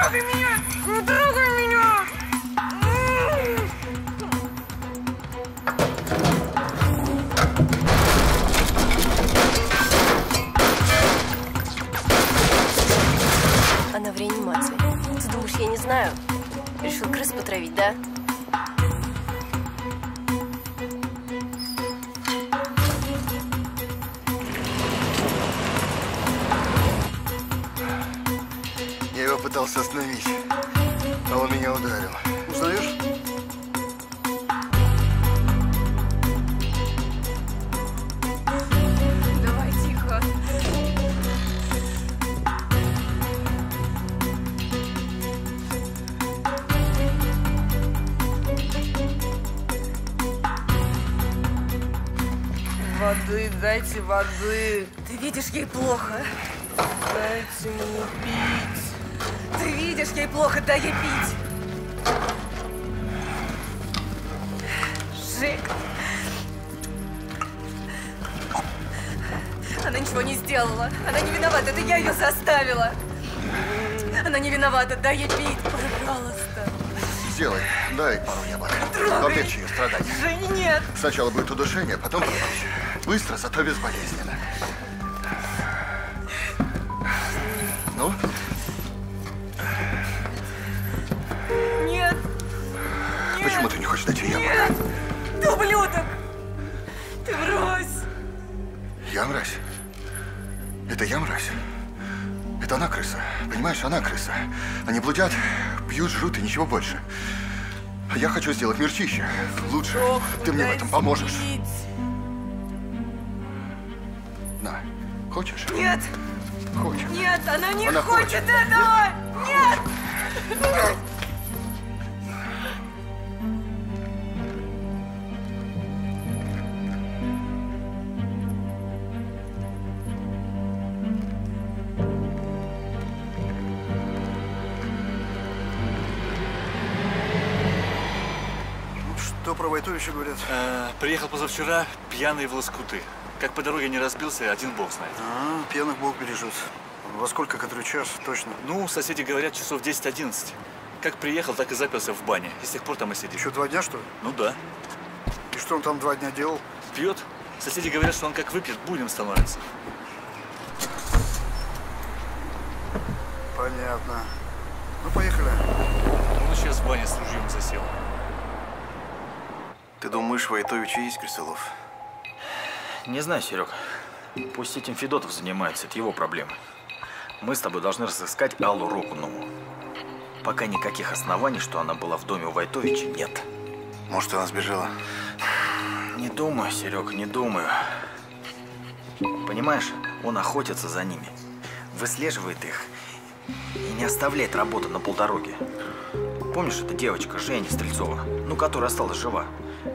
трогай меня! Не трогай меня! Она в реанимации. Ты думаешь, я не знаю? Решил крыс потравить, да? Я его пытался остановить, а он меня ударил. Узнаешь? Давай, тихо. Воды, дайте воды. Ты видишь, ей плохо. Дайте мне пить. Ты видишь, ей плохо, дай ей пить. Жек. Она ничего не сделала. Она не виновата, это я ее заставила. Она не виновата, дай ей пить, пожалуйста. Сделай, дай пару яблок. Облегчи ее страдания. Жень, нет. Сначала будет удушение, потом помощь. Быстро, зато безболезненно. Ну? Нет. Почему ты не хочешь дать ей яблок? Нет. Ты ублюдок. Ты мразь. Я мразь? Это я мразь? Это она крыса. Понимаешь, она крыса. Они блудят, пьют, жрут и ничего больше. А я хочу сделать мир чище. Лучше. Ты мне в этом поможешь. На. Хочешь? Нет. Хочешь? Нет, она не Она хочет хочет. этого. Нет. Что про Войтовича говорят? Приехал позавчера, пьяный в лоскуты. Как по дороге не разбился, один бог знает. Пьяных бог бережет. Во сколько, который час, точно? Ну, соседи говорят, часов 10-11. Как приехал, так и заперся в бане. И с тех пор там и сидит. Еще 2 дня, что ли? Ну да. И что он там 2 дня делал? Пьет. Соседи говорят, что он как выпьет, буйным становится. Понятно. Ну, поехали. Он сейчас в бане с ружьем засел. Ты думаешь, Войтович и есть Крысолов? Не знаю, Серег. Пусть этим Федотов занимается, это его проблема. Мы с тобой должны разыскать Аллу Рокунову. Пока никаких оснований, что она была в доме у Войтовича, нет. Может, она сбежала? Не думаю, Серег, не думаю. Понимаешь, он охотится за ними, выслеживает их и не оставляет работу на полдороге. Помнишь, эта девочка, Женя Стрельцова, ну, которая осталась жива,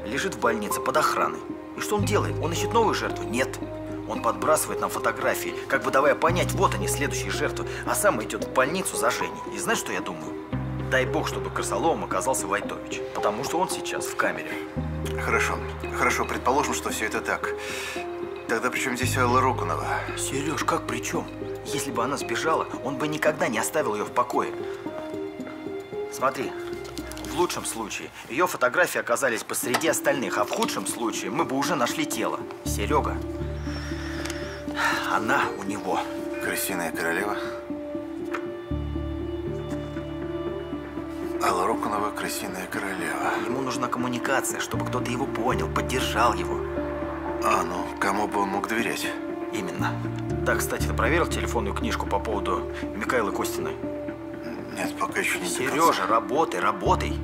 лежит в больнице под охраной. И что он делает? Он ищет новую жертву? Нет. Он подбрасывает нам фотографии, как бы давая понять, вот они, следующие жертвы, а сам идет в больницу за Женей. И знаешь, что я думаю? Дай бог, чтобы крысоловом оказался Войтович, потому что он сейчас в камере. Хорошо. Хорошо, предположим, что все это так. Тогда при чем здесь Алла Рокунова? Сереж, как при чем? Если бы она сбежала, он бы никогда не оставил ее в покое. Смотри, в лучшем случае ее фотографии оказались посреди остальных, а в худшем случае мы бы уже нашли тело. Серега, она у него. Крысиная королева? Алла Рокунова, крысиная королева. Ему нужна коммуникация, чтобы кто-то его понял, поддержал его. А, ну, кому бы он мог доверять? Именно. Да, кстати, ты проверил телефонную книжку по поводу Микаэлы Костиной? Нет, пока еще не Сережа, работай, работай.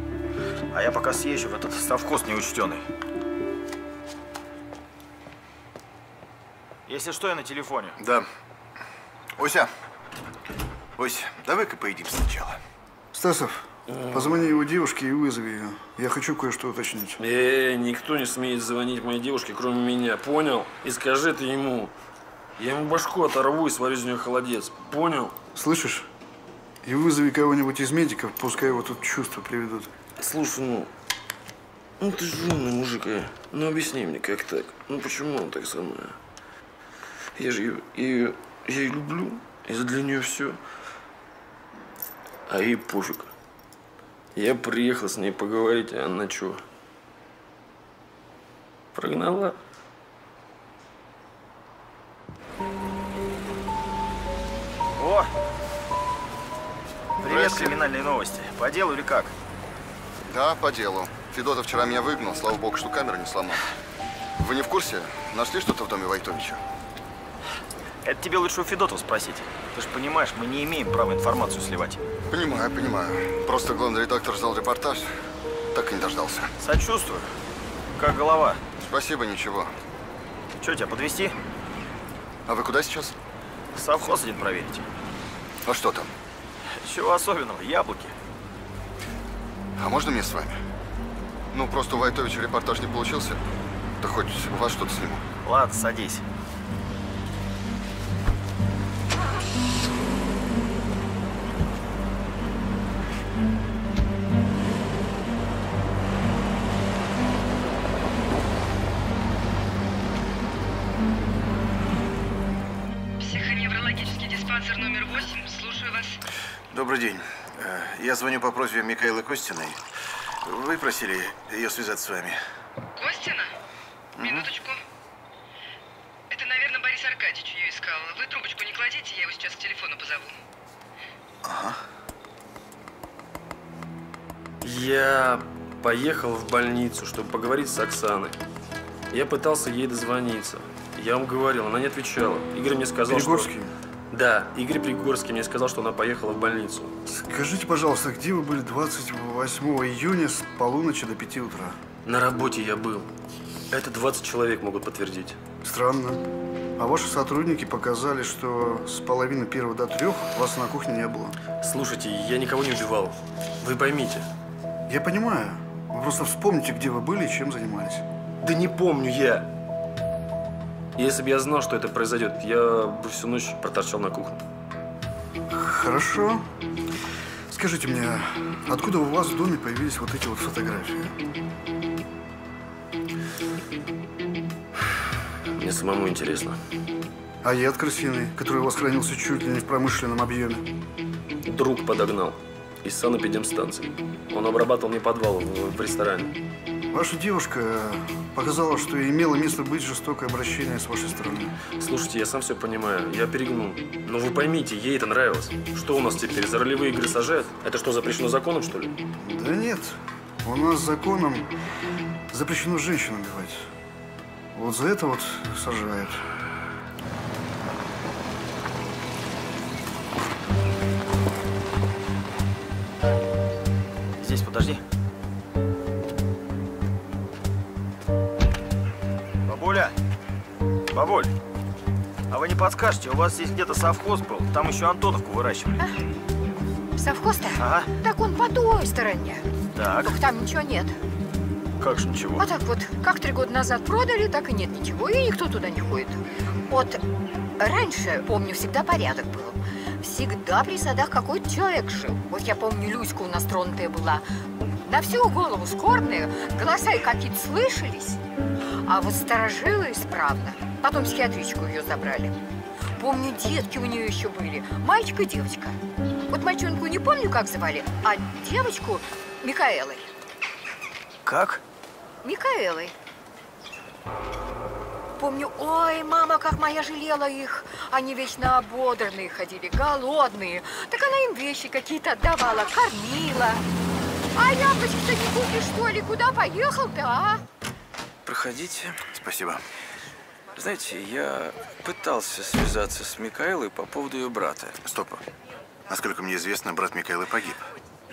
А я пока съезжу в этот совхоз неучтенный. Если что, я на телефоне. Да. Ося. Ось, давай-ка поедим сначала. Стасов, позвони его девушке и вызови ее. Я хочу кое-что уточнить. Никто не смеет звонить моей девушке, кроме меня. Понял? И скажи ты ему. Я ему башку оторву и сварю из нее холодец. Понял? Слышишь? И вызови кого-нибудь из медиков, пускай его тут чувства приведут. Слушай, ну ты же умный мужик, а? Ну объясни мне, как так? Ну почему он так со мной? Я же ее люблю, и за для нее все. А ей пофиг. Я приехал с ней поговорить, а она чё? Прогнала? О! Привет, Здрасте. криминальные новости. По делу или как? Да, по делу. Федотов вчера меня выгнал, слава богу, что камеру не сломал. Вы не в курсе? Нашли что-то в доме Войтовича? Это тебе лучше у Федотова спросить. Ты же понимаешь, мы не имеем права информацию сливать. Понимаю, понимаю. Просто главный редактор ждал репортаж. Так и не дождался. Сочувствую. Как голова? Спасибо, ничего. Че, тебя подвезти? А вы куда сейчас? Совхоз один проверить. А что там? Чего особенного? Яблоки. А можно мне с вами? Ну, просто у Войтовича репортаж не получился. Да хоть у вас что-то сниму. Ладно, садись. Психоневрологический диспансер номер 8. Слушаю вас. Добрый день. Я звоню по просьбе Микаэлы Костиной. Вы просили ее связаться с вами. Костина? Минуточку. Это, наверное, Борис Аркадьевич ее искал. Вы трубочку не кладите, я его сейчас к телефону позову. Ага. Я поехал в больницу, чтобы поговорить с Оксаной. Я пытался ей дозвониться. Я вам говорил, она не отвечала. Игорь мне сказал, Пригорский? что... Да, Игорь Пригорский мне сказал, что она поехала в больницу. Скажите, пожалуйста, где вы были 28 июня с полуночи до 5 утра? На работе я был. Это 20 человек могут подтвердить. Странно. А ваши сотрудники показали, что с половины первого до 3 вас на кухне не было. Слушайте, я никого не убивал. Вы поймите. Я понимаю. Вы просто вспомните, где вы были и чем занимались. Да не помню я. Если бы я знал, что это произойдет, я бы всю ночь проторчал на кухне. Хорошо. Скажите мне, откуда у вас в доме появились вот эти вот фотографии? Мне самому интересно. А яд крысиный, который у вас хранился чуть ли не в промышленном объеме? Друг подогнал из санэпидемстанции. Он обрабатывал мне подвал в ресторане. Ваша девушка показала, что имело место быть жестокое обращение с вашей стороны. Слушайте, я сам все понимаю, я перегнул. Но вы поймите, ей это нравилось. Что у нас теперь, за ролевые игры сажают? Это что, запрещено законом, что ли? Да нет. У нас законом запрещено женщин убивать. Вот за это вот сажают. Здесь подожди. Бабуля! Бабуль! А вы не подскажете, у вас здесь где-то совхоз был? Там еще Антоновку выращивали. Совхоз-то? Ага. Так он по той стороне. Так. Только там ничего нет. Как же ничего? А так вот, как 3 года назад продали, так и нет ничего. И никто туда не ходит. Вот раньше, помню, всегда порядок был. Всегда при садах какой-то человек жил. Вот я помню, Люська у нас тронутая была. На всю голову скорбная, голоса и какие-то слышались. А вот сторожила исправно. Потом психиатричку ее забрали. Помню, детки у нее еще были. Мальчик и девочка. Вот мальчонку не помню, как звали, а девочку Микаэлой. Как? Микаэлой. Помню, ой, мама, как моя жалела их. Они вечно ободранные ходили, голодные. Так она им вещи какие-то отдавала, кормила. А яблочки-то не купишь, что ли? Куда поехал-то, а? Проходите. Спасибо. Знаете, я пытался связаться с Микаэлой по поводу ее брата. Стоп. Насколько мне известно, брат Микаэлы погиб.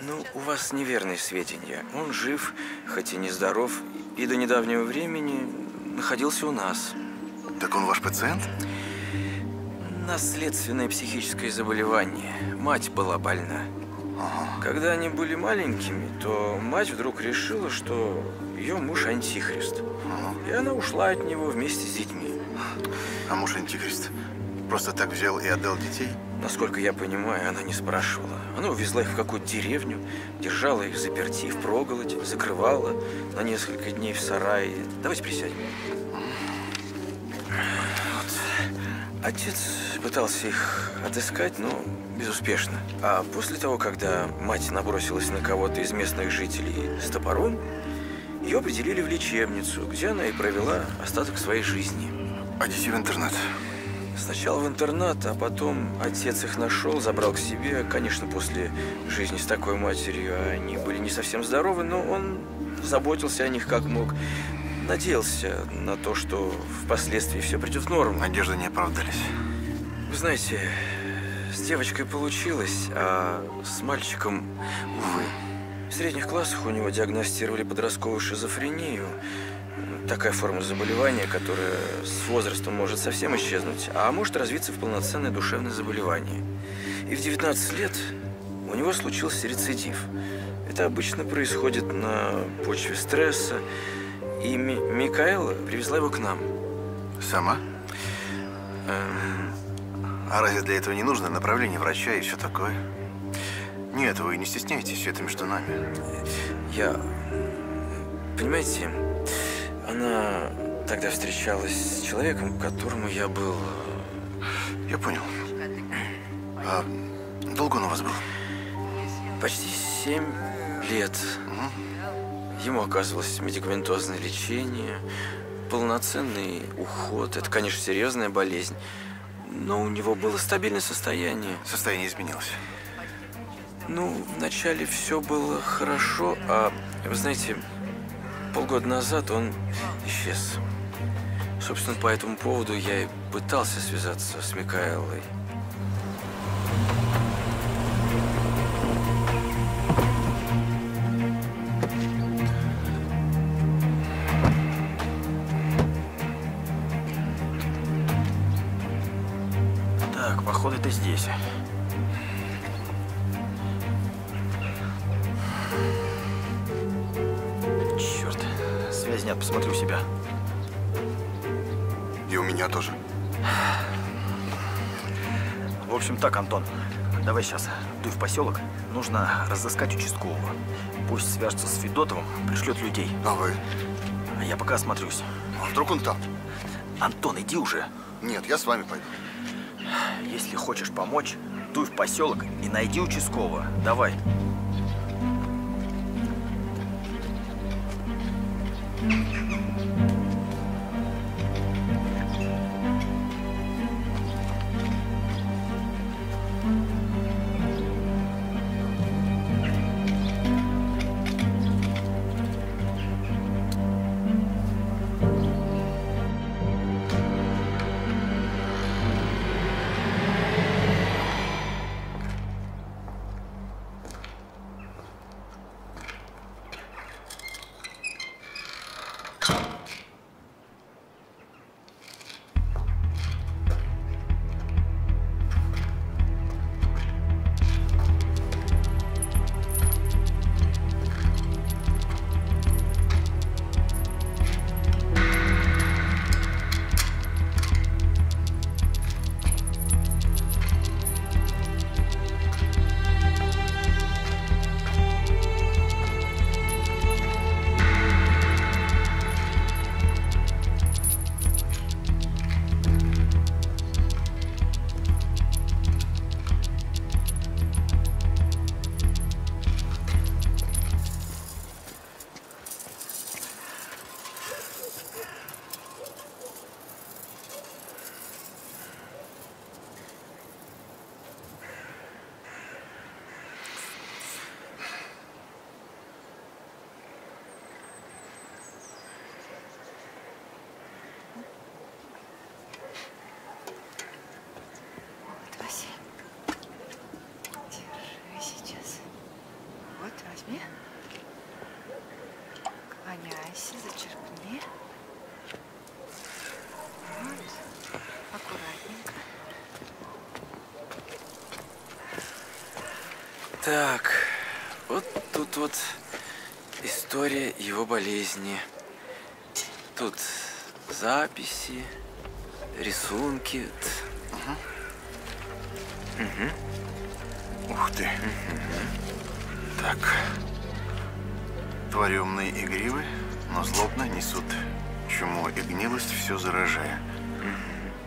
Ну, у вас неверные сведения. Он жив, хоть и нездоров, и до недавнего времени находился у нас. Так он ваш пациент? Наследственное психическое заболевание. Мать была больна. Ага. Когда они были маленькими, то мать вдруг решила, что ее муж антихрист. Ага. И она ушла от него вместе с детьми. А муж антихрист просто так взял и отдал детей? Насколько я понимаю, она не спрашивала. Она увезла их в какую-то деревню, держала их заперти впроголодь, закрывала на несколько дней в сарае. Давайте присядем. Вот. Отец пытался их отыскать, но безуспешно. А после того, когда мать набросилась на кого-то из местных жителей с топором, ее определили в лечебницу, где она и провела остаток своей жизни. А дети в интернат? Сначала в интернат, а потом отец их нашел, забрал к себе. Конечно, после жизни с такой матерью они были не совсем здоровы, но он заботился о них как мог. Надеялся на то, что впоследствии все придет в норму. Надежды не оправдались. Вы знаете, с девочкой получилось, а с мальчиком, увы. В средних классах у него диагностировали подростковую шизофрению. Такая форма заболевания, которая с возрастом может совсем исчезнуть, а может развиться в полноценное душевное заболевание. И в 19 лет у него случился рецидив. Это обычно происходит на почве стресса. И Микаэла привезла его к нам. Сама? А разве для этого не нужно направление врача и все такое? Нет, вы не стесняйтесь, все это между нами. Понимаете, она тогда встречалась с человеком, которому я был... Я понял. А долго он у вас был? Почти 7 лет. Ему оказывалось медикаментозное лечение, полноценный уход. Это, конечно, серьезная болезнь. Но у него было стабильное состояние. Состояние изменилось? Ну, вначале все было хорошо, а, вы знаете, полгода назад он исчез. Собственно, по этому поводу я и пытался связаться с Микаэлой. Так, походу, ты здесь. Черт, связи нет, посмотрю себя. И у меня тоже. В общем так, Антон, давай сейчас дуй в поселок. Нужно разыскать участкового. Пусть свяжется с Федотовым, пришлет людей. А вы? А я пока осмотрюсь. А вдруг он там? Антон, иди уже. Нет, я с вами пойду. Если хочешь помочь, дуй в поселок и найди участкового. Давай. Наклоняйся, зачерпни. Вот. Аккуратненько. Так, вот тут вот история его болезни. Тут записи, рисунки. Ух ты. Так. Твари умные и игривы, но злобно несут чуму и гнилость, все заражая.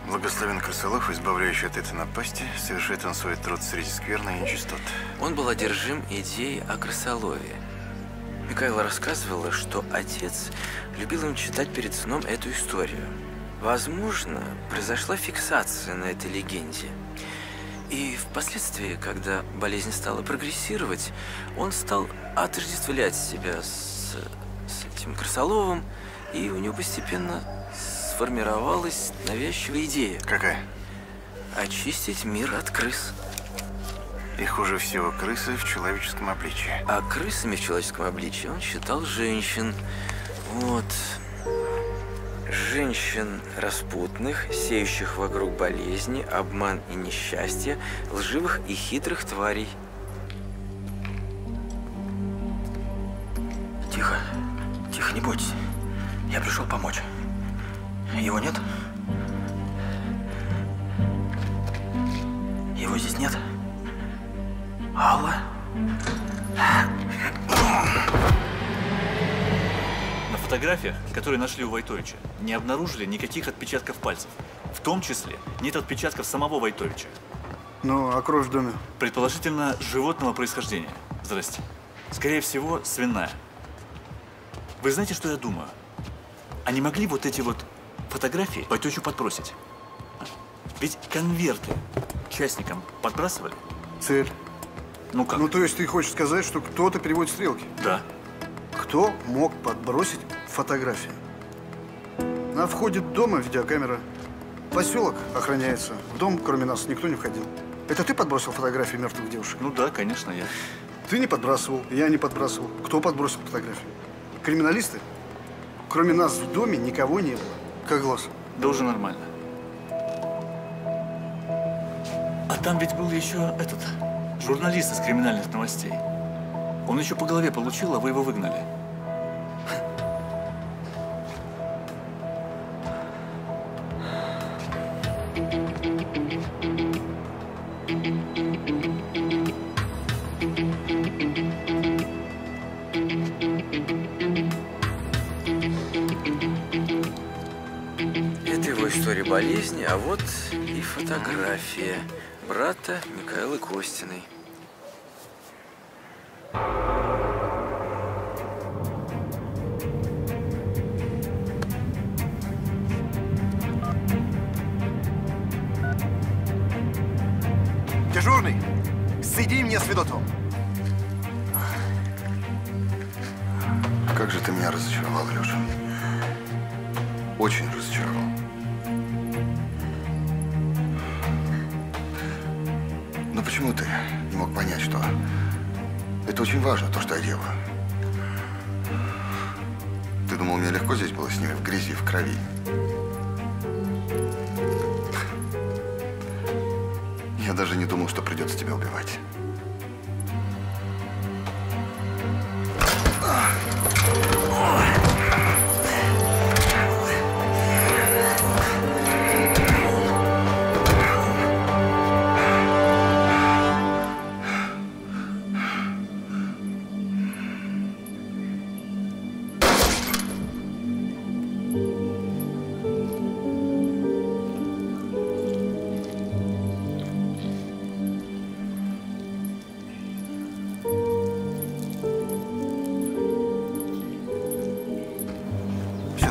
Благословен крысолов, избавляющий от этой напасти, совершает он свой труд среди скверны и нечистот. Он был одержим идеей о крысолове. Микаэла рассказывала, что отец любил им читать перед сном эту историю. Возможно, произошла фиксация на этой легенде. И впоследствии, когда болезнь стала прогрессировать, он стал отождествлять себя с этим крысоловом, и у него постепенно сформировалась навязчивая идея. Какая? Очистить мир от крыс. И хуже всего крысы в человеческом обличии. А крысами в человеческом обличии он считал женщин. Вот. Женщин распутных, сеющих вокруг болезни, обман и несчастье, лживых и хитрых тварей. Тихо. Тихо, не бойтесь. Я пришел помочь. Его нет? Его здесь нет? Алла? На фотографиях, которые нашли у Войтовича, не обнаружили никаких отпечатков пальцев. В том числе нет отпечатков самого Войтовича. Ну, а кровь в доме? Предположительно, животного происхождения. Здрасте. Скорее всего, свиная. Вы знаете, что я думаю? А не могли вот эти вот фотографии Войтовичу подбросить? Ведь конверты частникам подбрасывали. Цель? Ну как? Ну, то есть ты хочешь сказать, что кто-то переводит стрелки? Да. Кто мог подбросить фотографии? На входе дома видеокамера. Поселок охраняется. В дом, кроме нас, никто не входил. Это ты подбросил фотографии мертвых девушек? Ну да, конечно, я. Ты не подбрасывал, я не подбрасывал. Кто подбросил фотографии? Криминалисты? Кроме нас в доме никого не было. Как глаз? Да уже нормально. А там ведь был еще этот журналист из криминальных новостей. Он еще по голове получил, а вы его выгнали. Это его история болезни, а вот и фотография брата Микаэлы Костиной. Дежурный, соедини меня с ведотом. Как же ты меня разочаровал, Леша. Очень разочаровал. Но почему ты не мог понять, что это очень важно, то, что я делаю? Ты думал, мне легко здесь было с ними в грязи, в крови? Я даже не думал, что придется тебя убивать.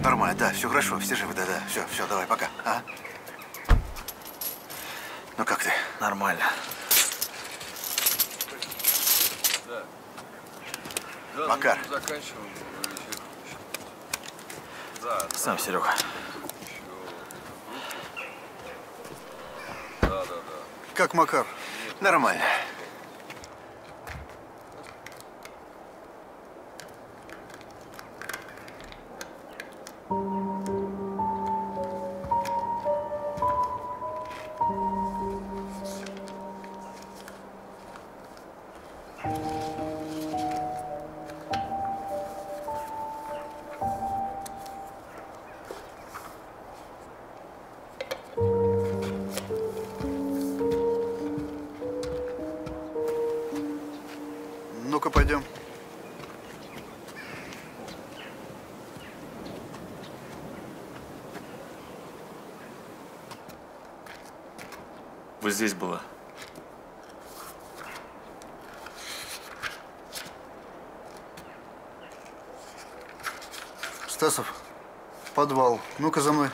Нормально, да, все хорошо, все живы, да, все, давай, пока. А? Ну как ты? Нормально. Макар. Сам, Серега. Как Макар? Нормально. Ну-ка, пойдем. вот здесь была. Стасов, подвал. Ну-ка за мной.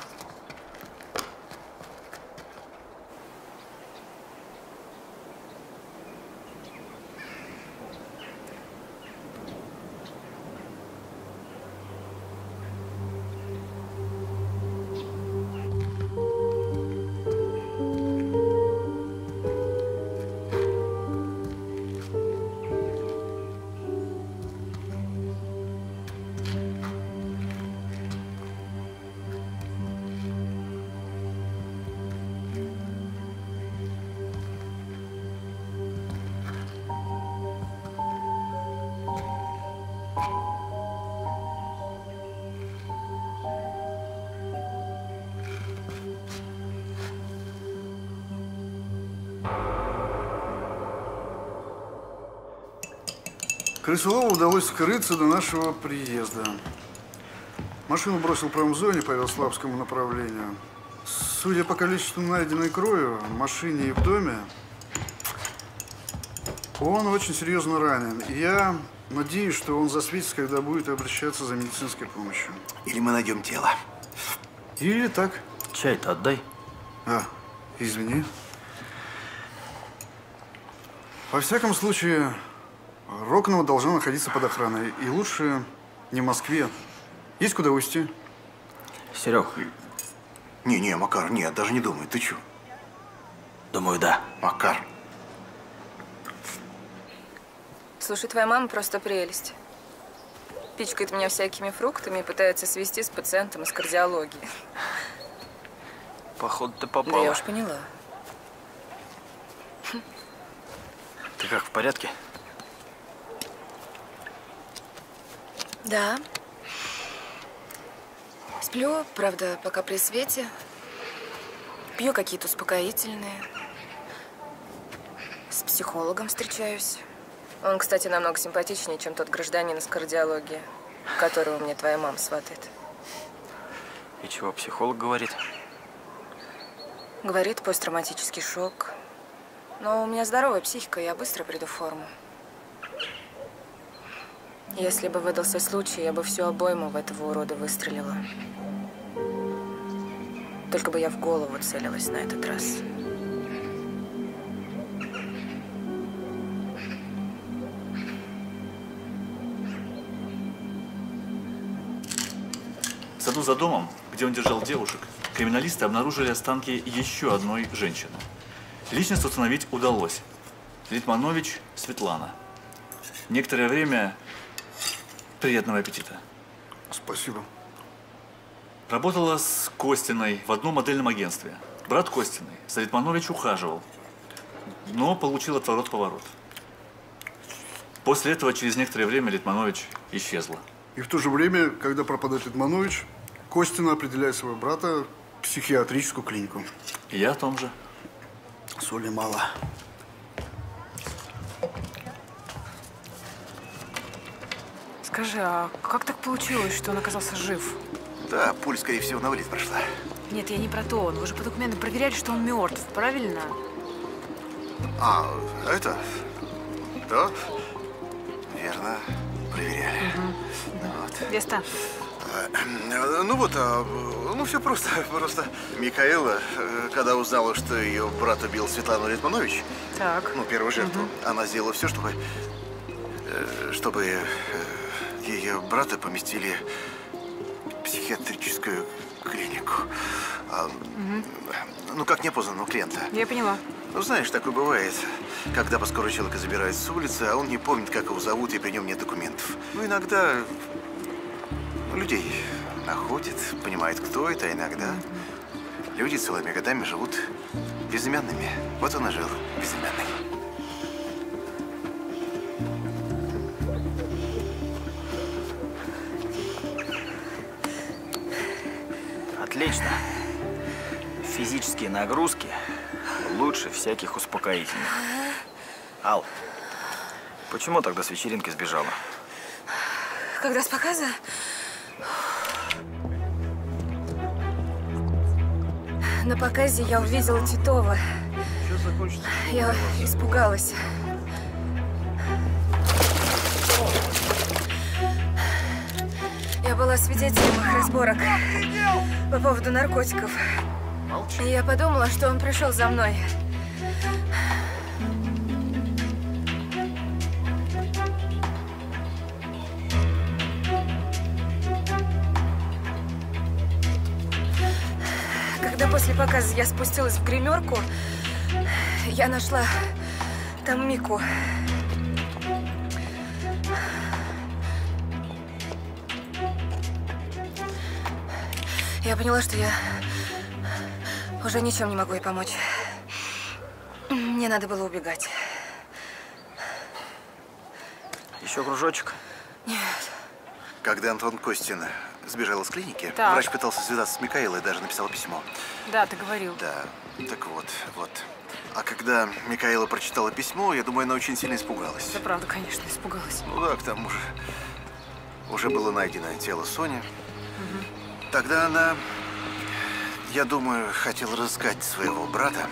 Крысолову удалось скрыться до нашего приезда. Машину бросил в промзоне по Ярославскому направлению. Судя по количеству найденной крови в машине и в доме, он очень серьезно ранен. И я надеюсь, что он засветится, когда будет обращаться за медицинской помощью. Или мы найдем тело. Или так. Чай-то отдай. А, извини. Во всяком случае, Рокнова должна находиться под охраной. И лучше не в Москве. Есть куда увезти? Серег. Не, Макар, нет, даже не думай. Ты чё? Думаю, да. Макар. Слушай, твоя мама просто прелесть. Пичкает меня всякими фруктами и пытается свести с пациентом из кардиологии. Походу, ты попала. Да я уж поняла. Ты как, в порядке? Да. Сплю, правда, пока при свете. Пью какие-то успокоительные. С психологом встречаюсь. Он, кстати, намного симпатичнее, чем тот гражданин из кардиологии, которого мне твоя мама сватает. И чего психолог говорит? Говорит, посттравматический шок. Но у меня здоровая психика, я быстро приду в форму. Если бы выдался случай, я бы всю обойму в этого урода выстрелила. Только бы я в голову целилась на этот раз. В саду за домом, где он держал девушек, криминалисты обнаружили останки еще одной женщины. Личность установить удалось. Литманович Светлана. Некоторое время приятного аппетита. Спасибо. Работала с Костиной в одном модельном агентстве. Брат Костиной за Литманович ухаживал, но получил отворот-поворот. После этого через некоторое время Литманович исчезла. И в то же время, когда пропадает Литманович, Костина определяет своего брата в психиатрическую клинику. И я о том же. Соли мало. Скажи, а как так получилось, что он оказался жив? Да, пуль, скорее всего, на вылет прошла. Нет, я не про то. Вы же по документам проверяли, что он мертв, правильно? А, это? Да, верно, проверяли. Вот. Веста. Ну вот, ну все просто. Микаэла, когда узнала, что ее брат убил Светлану Литманович, Так. ну, первую жертву, она сделала все, чтобы ее брата поместили в психиатрическую клинику. Ну, как неопознанного клиента. Я поняла. Ну, знаешь, такое бывает, когда поскорый человека забирают с улицы, а он не помнит, как его зовут, и при нем нет документов. Ну, иногда людей находят, понимают, кто это, а иногда люди целыми годами живут безымянными. Вот он и жил безымянный. Отлично. Физические нагрузки лучше всяких успокоительных. Ал, почему тогда с вечеринки сбежала? Когда с показа? На показе я увидела Титова. закончится. Я испугалась. Я была свидетелем разборок по поводу наркотиков. И я подумала, что он пришел за мной. Когда после показа я спустилась в гримерку, я нашла там Мику. Я поняла, что я уже ничем не могу ей помочь. Мне надо было убегать. Еще кружочек? Нет. Когда Антон Костин сбежал из клиники, Так. врач пытался связаться с Микаэлой и даже написал письмо. Да, ты говорил. Да, так вот. А когда Микаэла прочитала письмо, я думаю, она очень сильно испугалась. Да, правда, конечно, испугалась. Ну да, к тому же уже было найдено тело Сони. Тогда она, я думаю, хотела разыскать своего брата.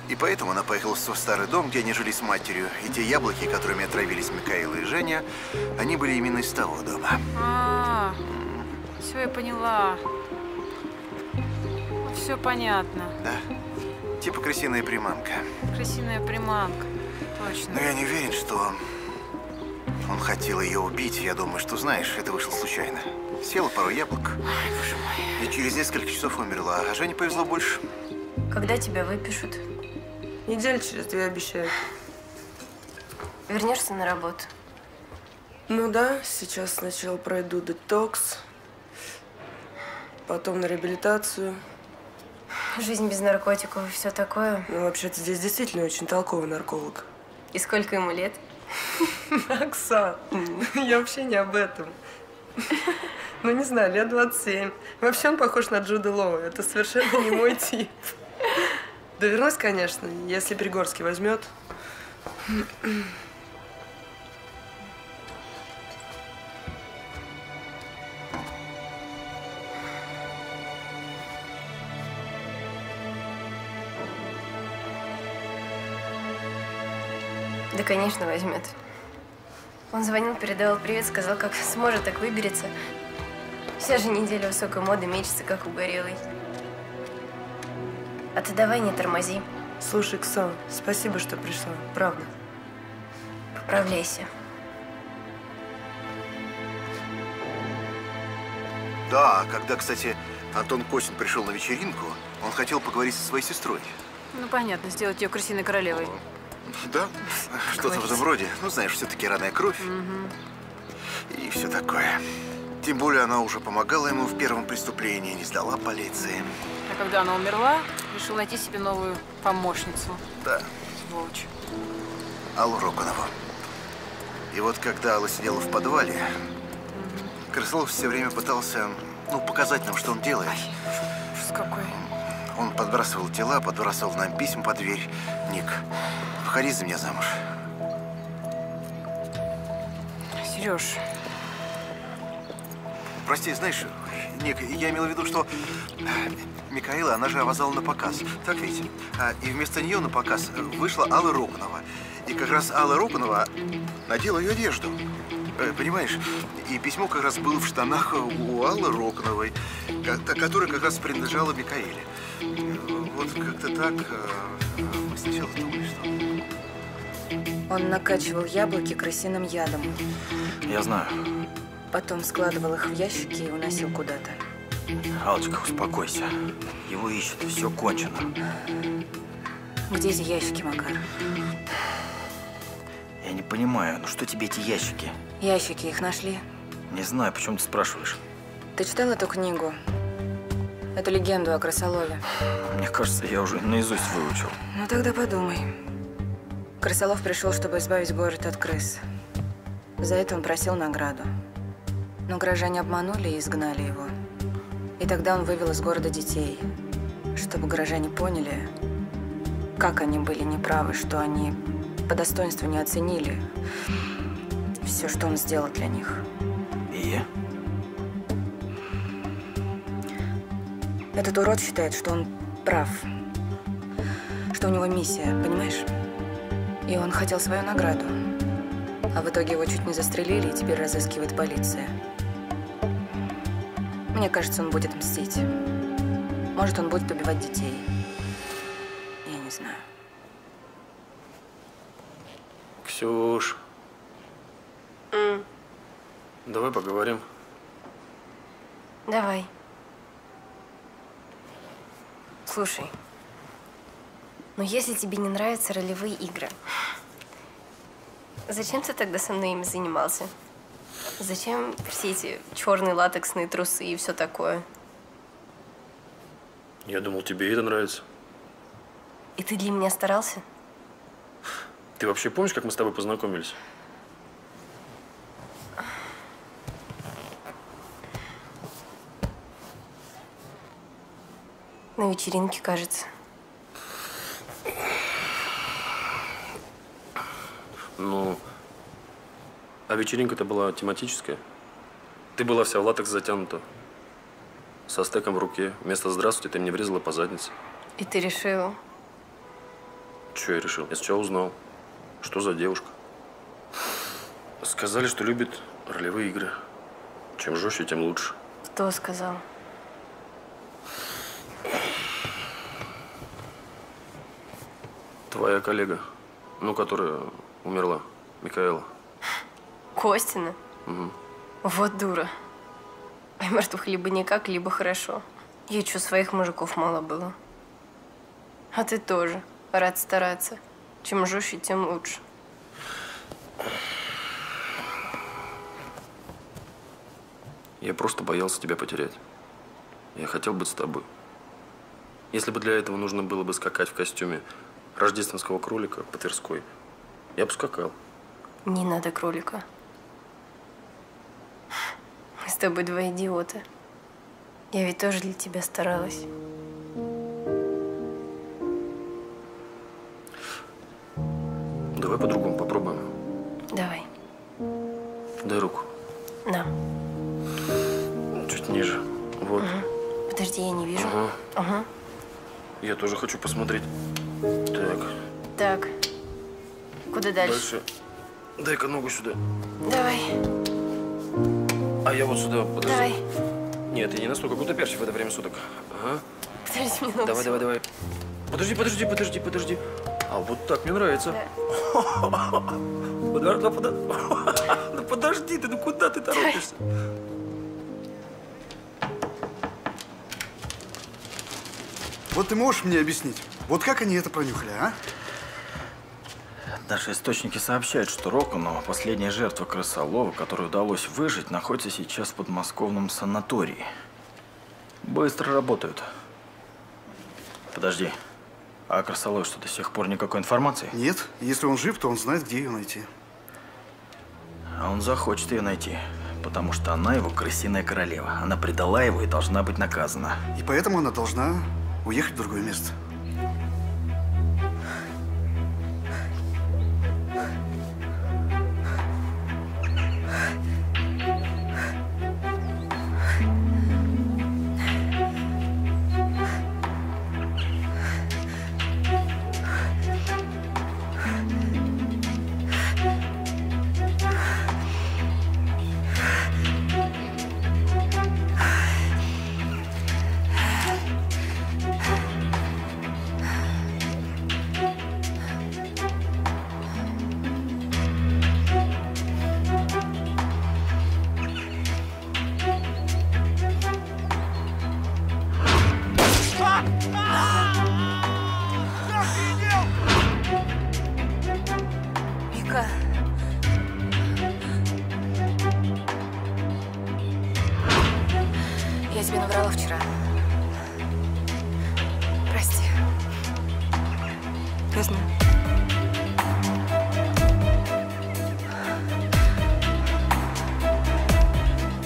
И поэтому она поехала в свой старый дом, где они жили с матерью. И те яблоки, которыми отравились Микаэла и Женя, они были именно из того дома. Все, я поняла. Все понятно. Да. Типа крысиная приманка. Крысиная приманка. Точно. Но я не уверен, что он хотел ее убить. Я думаю, что, знаешь, это вышло случайно. Съела пару яблок. Ай, боже мой. И через несколько часов умерла. А Жене повезло больше. Когда тебя выпишут? Неделю через 2 обещают. Вернешься на работу? Ну да, сейчас сначала пройду детокс, потом на реабилитацию. Жизнь без наркотиков и все такое. Ну, вообще-то здесь действительно очень толковый нарколог. И сколько ему лет? Оксан, я вообще не об этом. Ну, не знаю, лет 27. Вообще он похож на Джуда Лоу. Это совершенно не мой тип. Да вернусь, конечно, если Пригорский возьмет. Да, конечно, возьмет. Он звонил, передавал привет, сказал, как сможет, так выберется. Вся же неделя высокой моды мечется, как угорелый. А ты давай не тормози. Слушай, Ксан, спасибо, что пришла. Правда. Поправляйся. Да, когда, кстати, Антон Костин пришел на вечеринку, он хотел поговорить со своей сестрой. Ну, понятно, сделать ее крысиной королевой. Да, что-то в этом роде. Ну, знаешь, все-таки родная кровь. И все такое. Тем более она уже помогала ему в первом преступлении, не сдала полиции. А когда она умерла, решил найти себе новую помощницу. Да. Сволочь. Аллу Роконову. И вот когда Алла сидела в подвале, Крысолов все время пытался, показать нам, что он делает. Ужас какой. Он подбрасывал тела, подбрасывал нам письма под дверь. Ник, выходи за меня замуж. Сереж. Прости, знаешь, Ник, я имел в виду, что Микаэла, она же авазала на показ. Так ведь? И вместо нее на показ вышла Алла Роконова. И как раз Алла Роконова надела ее одежду. Понимаешь? И письмо как раз было в штанах у Аллы Роконовой, которая как раз принадлежала Микаэле. Вот как-то так мы сначала думали, что... Он накачивал яблоки крысиным ядом. Я знаю. Потом складывал их в ящики и уносил куда-то. Аллочка, успокойся. Его ищут, все кончено. Где эти ящики, Макар? Я не понимаю, что тебе эти ящики? Ящики, их нашли? Не знаю, почему ты спрашиваешь. Ты читал эту книгу? Эту легенду о крысолове? Мне кажется, я уже наизусть выучил. Ну тогда подумай. Крысолов пришел, чтобы избавить город от крыс. За это он просил награду. Но горожане обманули и изгнали его. И тогда он вывел из города детей, чтобы горожане поняли, как они были неправы, что они по достоинству не оценили все, что он сделал для них. И? Этот урод считает, что он прав. что у него миссия, понимаешь? И он хотел свою награду. А в итоге его чуть не застрелили, и теперь разыскивает полиция. Мне кажется, он будет мстить. Может, он будет убивать детей. Я не знаю. Ксюш. Давай поговорим. Давай. Слушай, ну если тебе не нравятся ролевые игры, зачем ты тогда со мной ими занимался? Зачем все эти черные латексные трусы и все такое? Я думал, тебе это нравится. И ты для меня старался? Ты вообще помнишь, как мы с тобой познакомились? На вечеринке, кажется. Ну, а вечеринка-то была тематическая. Ты была вся в латекс затянута. Со стеком в руке. Вместо «здравствуйте» ты мне врезала по заднице. И ты решил? Че я решил? Я сначала узнал, что за девушка. Сказали, что любит ролевые игры. Чем жестче, тем лучше. Кто сказал? Твоя коллега, ну, которая умерла, Микаэла. Костина? Угу. Вот дура. А мертвых либо никак, либо хорошо. Ей что, своих мужиков мало было? А ты тоже рад стараться. Чем жестче, тем лучше. Я просто боялся тебя потерять. Я хотел быть с тобой. Если бы для этого нужно было бы скакать в костюме рождественского кролика по Тверской, я бы скакал. Не надо кролика. Мы с тобой два идиота. Я ведь тоже для тебя старалась. Давай по-другому попробуем. Давай. Дай руку. На. Чуть ниже. Вот. Угу. Подожди, я не вижу. Ага. Ага. Я тоже хочу посмотреть. Так. Так. Куда дальше? Дальше. Дай-ка ногу сюда. Давай. А я вот сюда, подожди. Давай. Нет, я не настолько гутоперчив в это время суток. Ага. Подожди минуту. Давай. Подожди. А вот так мне нравится. Да. Ну подожди ты, ну куда ты торопишься? Вот ты можешь мне объяснить, вот как они это пронюхали, а? Наши источники сообщают, что Рокону, последняя жертва крысолова, которой удалось выжить, находится сейчас в подмосковном санатории. Быстро работают. Подожди, а о крысолове что, до сих пор никакой информации? Нет, если он жив, то он знает, где ее найти. А он захочет ее найти, потому что она его крысиная королева. Она предала его и должна быть наказана. И поэтому она должна уехать в другое место. Вика. Я тебе наврала вчера. Прости. Поздно.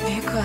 Вика.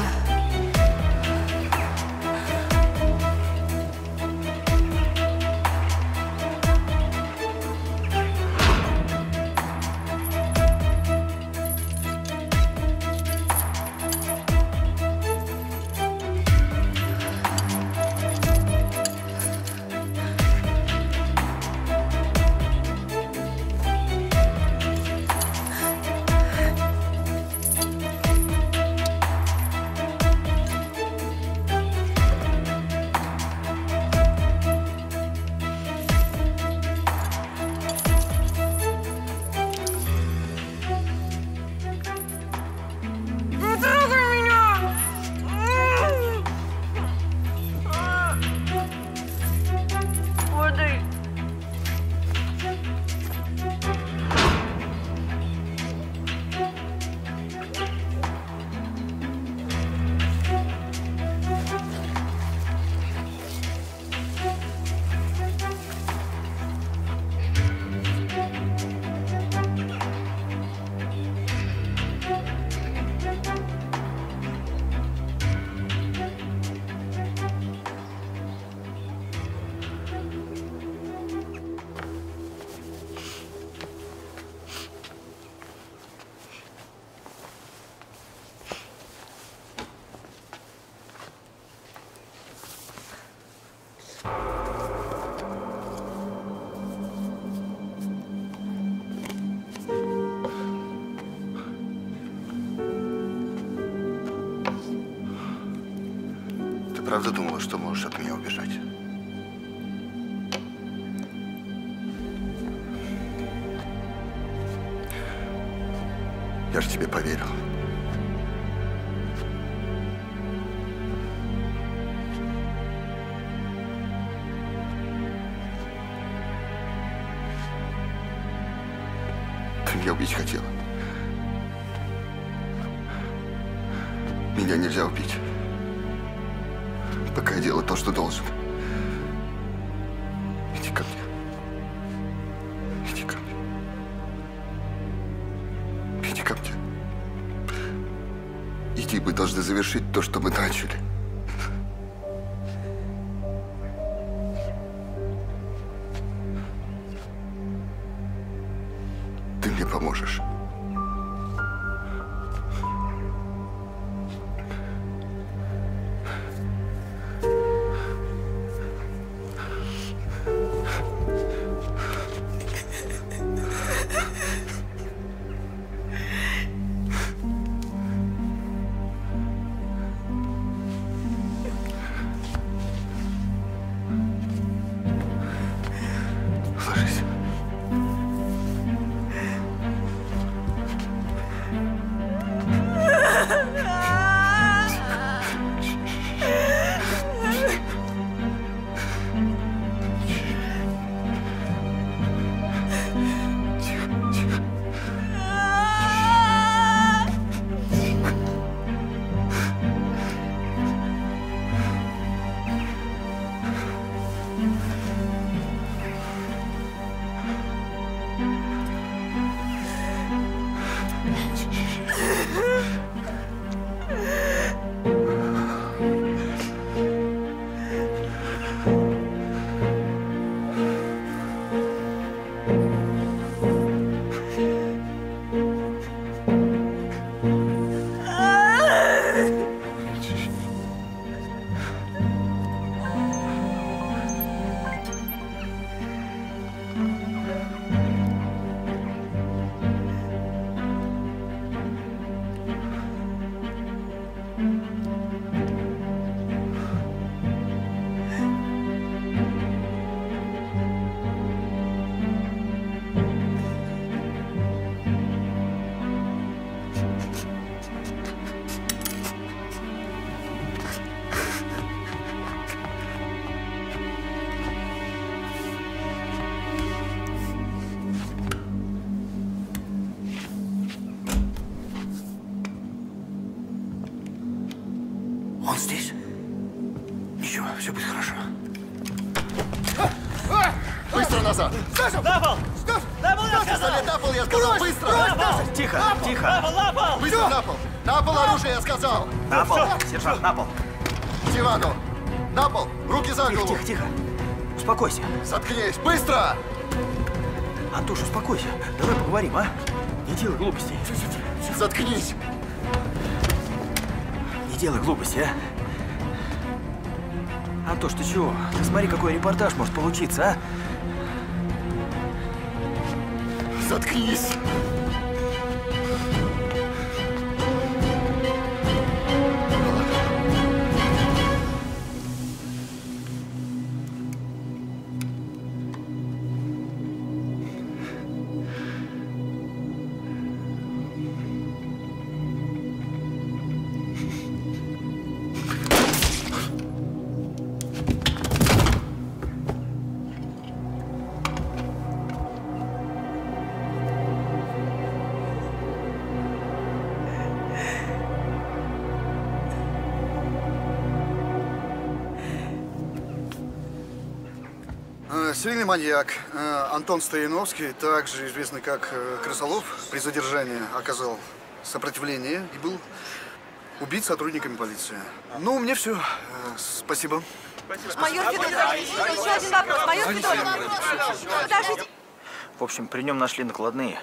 правда думала, что можешь от меня убежать? Я же тебе поверил. Ты меня убить хотела. Меня нельзя убить, пока я делаю то, что должен. Иди ко мне. Иди ко мне. Иди ко мне. Иди, мы должны завершить то, что мы начали. Ты мне поможешь. Он здесь? Ничего, все будет хорошо. Быстро назад! Стасов! На пол! На пол, я сказал! На пол, я сказал! Брось! Быстро! Брось, Стасов! Тихо, На пол! тихо! На пол, на пол! Быстро на пол! На пол оружие, я сказал! На пол, сержант, на пол! К дивану! На пол! Руки за голову! Тихо, тихо! Успокойся! Заткнись! Быстро! Антош, успокойся! Давай поговорим, а? Не делай глупостей! Заткнись! Не делай глупостей, а? Антош, ты чего? Ты смотри, какой репортаж может получиться, а? Заткнись! Серийный маньяк Антон Стояновский, также известный как Крысолов, при задержании оказал сопротивление и был убит сотрудниками полиции. Ну, мне все. Спасибо. Майор Федоров, еще один вопрос. Майор Федоров, подождите. В общем, при нем нашли накладные.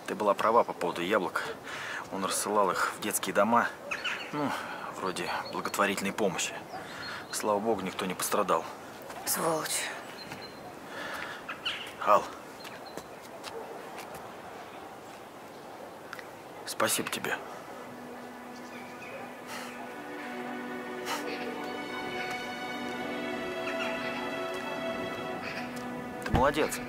Ты была права по поводу яблок. Он рассылал их в детские дома. Ну, вроде благотворительной помощи. Слава богу, никто не пострадал. Сволочь. Ал, спасибо тебе. Молодец.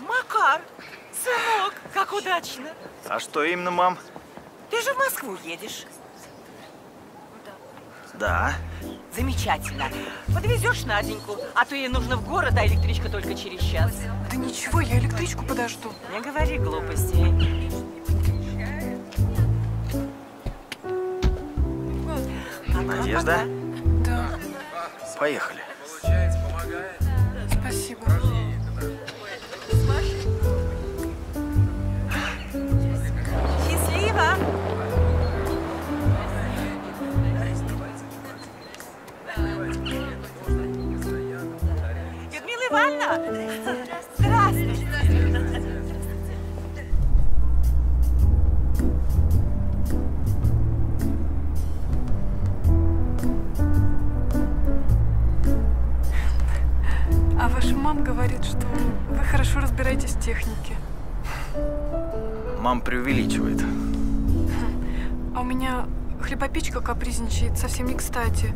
Макар, сынок, как удачно. А что именно, мам? Ты же в Москву едешь. Да. Замечательно. Подвезешь Наденьку, а то ей нужно в город, а электричка только через час. Да ничего, я электричку подожду. Не говори глупостей. Надежда? Да. Поехали. Спасибо. Счастливо! Людмила Ивановна! Здравствуйте! А ваша мама говорит, что вы хорошо разбираетесь в технике. Мам преувеличивает. А у меня хлебопечка капризничает совсем не кстати.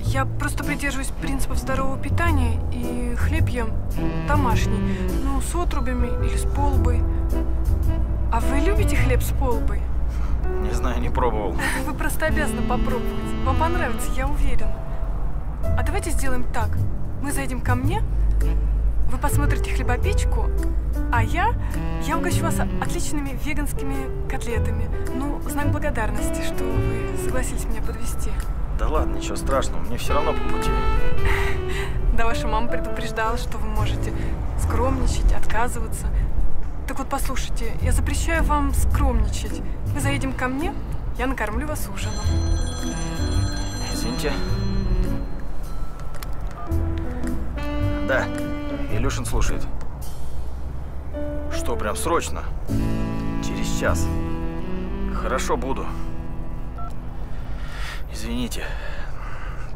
Я просто придерживаюсь принципов здорового питания и хлеб ем домашний. Ну, с отрубями или с полбой. А вы любите хлеб с полбой? Не знаю, не пробовал. Вы просто обязаны попробовать. Вам понравится, я уверена. А давайте сделаем так. Мы зайдем ко мне, вы посмотрите хлебопечку, а я угощу вас отличными веганскими котлетами. Ну, знак благодарности, что вы согласились меня подвезти. Да ладно, ничего страшного, мне все равно по пути. Да, ваша мама предупреждала, что вы можете скромничать, отказываться. Так вот, послушайте, я запрещаю вам скромничать. Мы заедем ко мне, я накормлю вас ужином. Извините. Да, Илюшин слушает. Что, прям срочно? Через час. Хорошо, буду. Извините,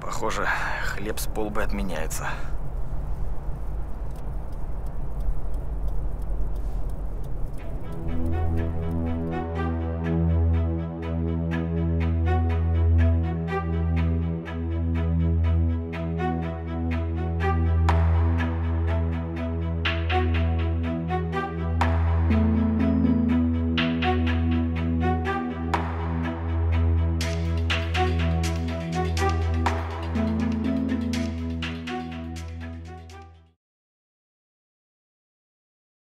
похоже, хлеб с полбой отменяется.